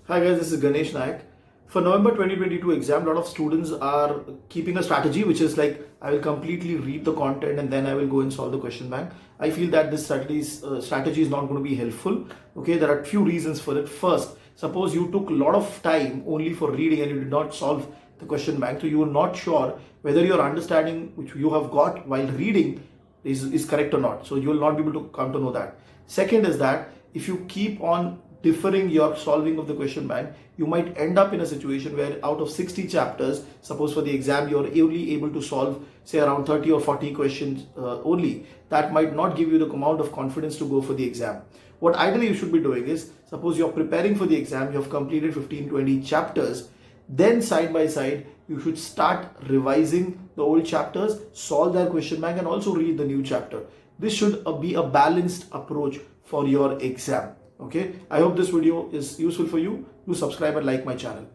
Hi guys, this is Ganesh Naik. For November 2022 exam, a lot of students are keeping a strategy which is like, I will completely read the content and then I will go and solve the question bank. I feel that this strategy is not going to be helpful. Okay, there are few reasons for it. First, suppose you took a lot of time only for reading and you did not solve the question bank, so you are not sure whether your understanding which you have got while reading is correct or not. So you will not be able to come to know that. Second is that if you keep on deferring your solving of the question bank, you might end up in a situation where out of 60 chapters, suppose for the exam you're only able to solve say around 30 or 40 questions only. That might not give you the amount of confidence to go for the exam. What ideally you should be doing is, suppose you're preparing for the exam, you have completed 15-20 chapters, then side by side you should start revising the old chapters, solve their question bank and also read the new chapter. This should be a balanced approach for your exam. Okay, I hope this video is useful for you. Do subscribe and like my channel.